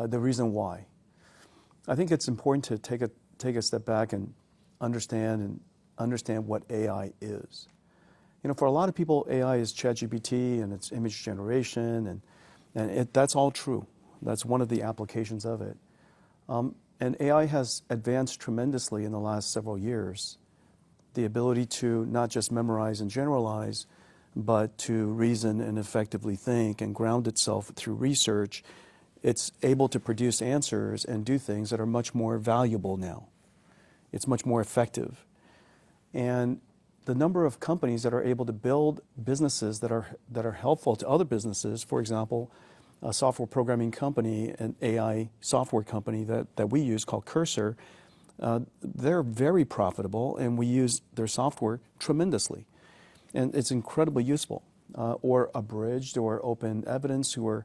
the reason why. I think it's important to take a step back and understand what AI is. You know, for a lot of people, AI is ChatGPT and it's image generation, and that's all true. That's one of the applications of it. And AI has advanced tremendously in the last several years. The ability to not just memorize and generalize, but to reason and effectively think and ground itself through research. It's able to produce answers and do things that are much more valuable now. It's much more effective. And the number of companies that are able to build businesses that are helpful to other businesses, for example, a software programming company, an AI software company that we use called Cursor, they're very profitable, and we use their software tremendously. And it's incredibly useful. Or Abridged or Open Evidence, who are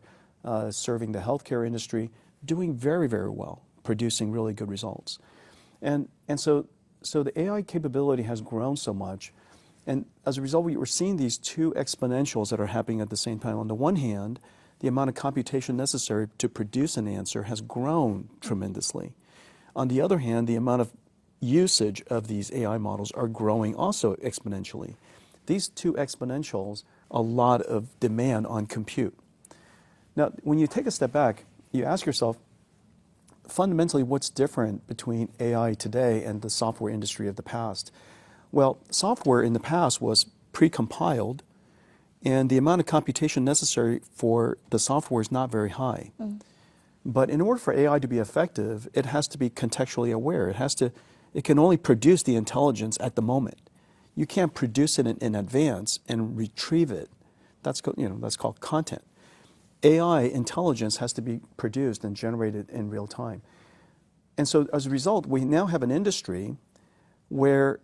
serving the healthcare industry, doing very, very well, producing really good results. And so the AI capability has grown so much, and as a result, we're seeing these two exponentials that are happening at the same time. On the one hand, the amount of computation necessary to produce an answer has grown tremendously. On the other hand, the amount of usage of these AI models are growing also exponentially. These two exponentials, a lot of demand on compute. Now, when you take a step back, you ask yourself, fundamentally, what's different between AI today and the software industry of the past? Well, software in the past was pre-compiled, and the amount of computation necessary for the software is not very high. But in order for AI to be effective, it has to be contextually aware. It can only produce the intelligence at the moment. You can't produce it in advance and retrieve it. That's called content. AI intelligence has to be produced and generated in real time. And so as a result, we now have an industry where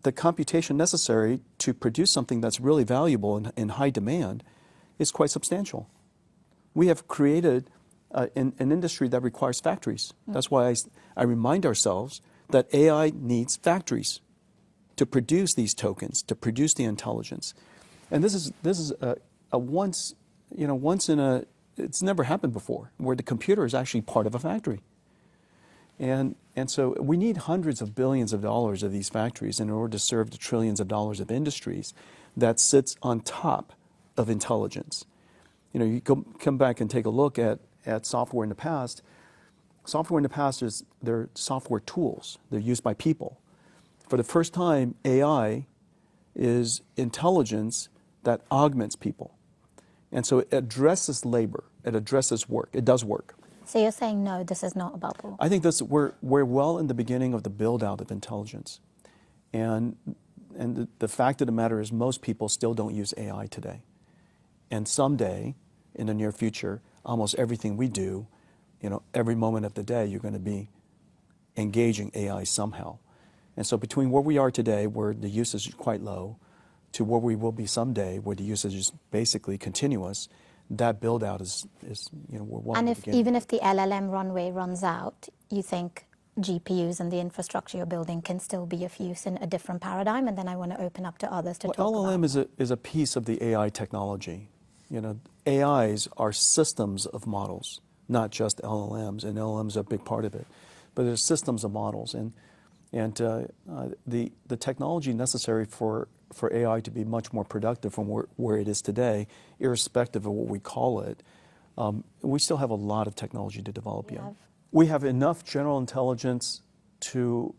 the computation necessary to produce something that's really valuable and in high demand is quite substantial. We have created an industry that requires factories. That's why I remind ourselves that AI needs factories to produce these tokens, to produce the intelligence. And this is a once in a, it's never happened before, where the computer is actually part of a factory. And so we need hundreds of billions of dollars of these factories in order to serve the trillions of dollars of industries that sits on top of intelligence. You know, you come back and take a look at software in the past. Software in the past they're software tools. They're used by people. For the first time, AI is intelligence that augments people. And so it addresses labor. It addresses work. It does work. So you're saying, no, this is not a bubble? I think we're well in the beginning of the build-out of intelligence. And the fact of the matter is most people still don't use AI today. And someday, in the near future, almost everything we do, every moment of the day, you're going to be engaging AI somehow. And so between where we are today, where the usage is quite low, to where we will be someday, where the usage is basically continuous, that build-out is we're well in the beginning. Even if the LLM runway runs out, you think GPUs and the infrastructure you're building can still be of use in a different paradigm? And then I want to open up to others to talk about. LLM is a piece of the AI technology. AIs are systems of models, not just LLMs, and LLMs are a big part of it. But there's systems of models, and the technology necessary for AI to be much more productive from where it is today, irrespective of what we call it, we still have a lot of technology to develop yet. We have enough general intelligence to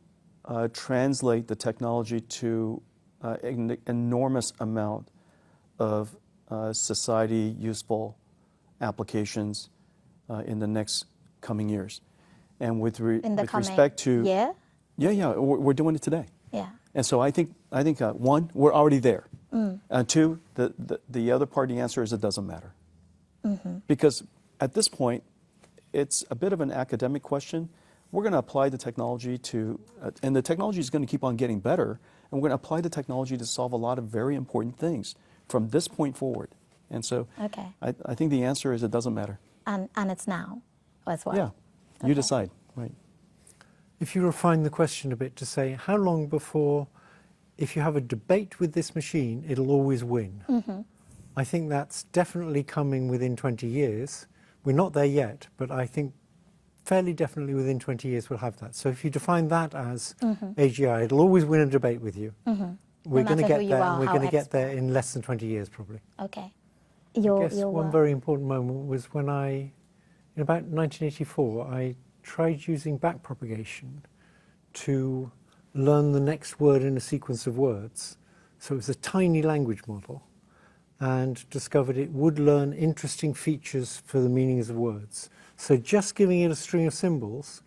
translate the technology to an enormous amount of society-useful applications in the next coming years. And with respect to... Yeah? Yeah, we're doing it today. Yeah. And so I think one, we're already there. And two, the other part of the answer is it doesn't matter. Because at this point, it's a bit of an academic question. We're going to apply the technology to, and the technology is going to keep on getting better, and we're going to apply the technology to solve a lot of very important things from this point forward. And so I think the answer is it doesn't matter. And it's now as well. Yeah, you decide, right. If you refine the question a bit to say, how long before, if you have a debate with this machine, it'll always win? I think that's definitely coming within 20 years, We're not there yet, but I think fairly definitely within 20 years we'll have that. So if you define that as AGI, it'll always win a debate with you. We're going to matter who get you there, are, and we're how going to get there expert. in less than 20 years probably. Okay. I guess Your one work. very important moment was when in about 1984, I tried using backpropagation to learn the next word in a sequence of words. So it was a tiny language model, and discovered it would learn interesting features for the meanings of words. So just giving it a string of symbols,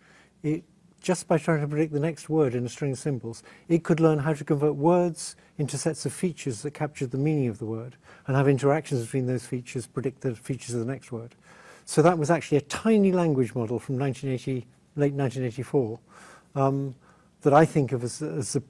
just by trying to predict the next word in a string of symbols, it could learn how to convert words into sets of features that captured the meaning of the word, and have interactions between those features, predict the features of the next word. So that was actually a tiny language model from late 1984, that I think of as a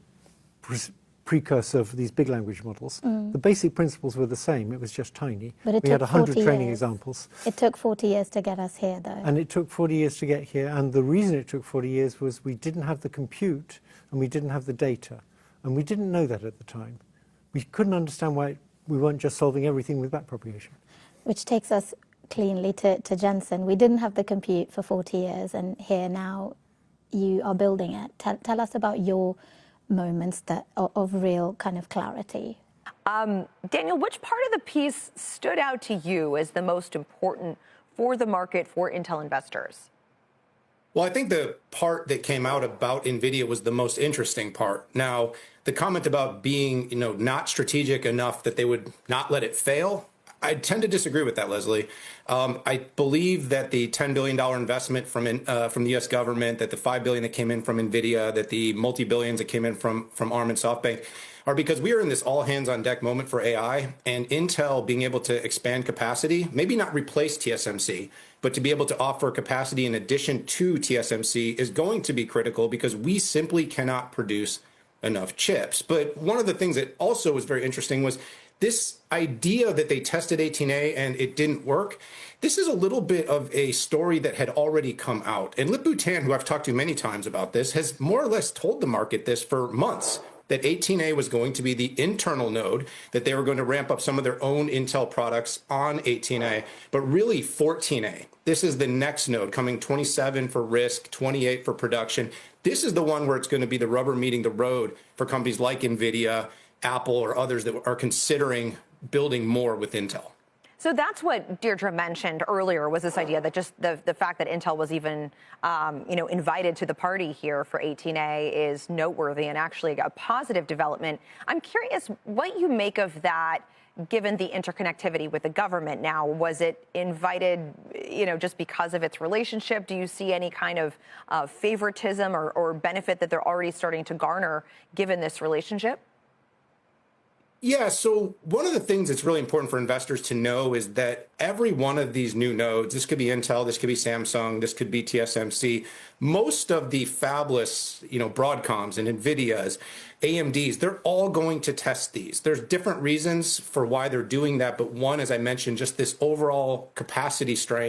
precursor for these big language models. The basic principles were the same, it was just tiny. But it We had took 100 40 training years. examples. It took 40 years to get us here, though. And it took 40 years to get here, and the reason it took 40 years was we didn't have the compute and we didn't have the data, and we didn't know that at the time. We couldn't understand why we weren't just solving everything with backpropagation. Which takes us cleanly to Jensen. We didn't have the compute for 40 years, and here now you are building it. Tell us about your moments of real kind of clarity. Daniel, which part of the piece stood out to you as the most important for the market, for Intel investors? Well, I think the part that came out about NVIDIA was the most interesting part. Now, the comment about being, not strategic enough that they would not let it fail, I tend to disagree with that, Leslie. I believe that the $10 billion investment from the U.S. government, that the $5 billion that came in from NVIDIA, that the multi-billions that came in from ARM and SoftBank are because we are in this all-hands-on-deck moment for AI, and Intel being able to expand capacity, maybe not replace TSMC, but to be able to offer capacity in addition to TSMC is going to be critical because we simply cannot produce enough chips. But one of the things that also was very interesting was this idea that they tested 18A and it didn't work. This is a little bit of a story that had already come out. And Lip Bhutan, who I've talked to many times about this, has more or less told the market this for months, that 18A was going to be the internal node, that they were going to ramp up some of their own Intel products on 18A, but really 14A. This is the next node, coming 27 for risk, 28 for production. This is the one where it's going to be the rubber meeting the road for companies like NVIDIA, Apple, or others that are considering building more with Intel. So that's what Deirdre mentioned earlier, was this idea that just the fact that Intel was even, invited to the party here for 18A is noteworthy and actually a positive development. I'm curious what you make of that, given the interconnectivity with the government now. Was it invited, just because of its relationship? Do you see any kind of favoritism or benefit that they're already starting to garner given this relationship? Yeah, so one of the things that's really important for investors to know is that every one of these new nodes, this could be Intel, this could be Samsung, this could be TSMC, most of the fabless, Broadcoms and NVIDIAs, AMDs, they're all going to test these. There's different reasons for why they're doing that, but one, as I mentioned, just this overall capacity strain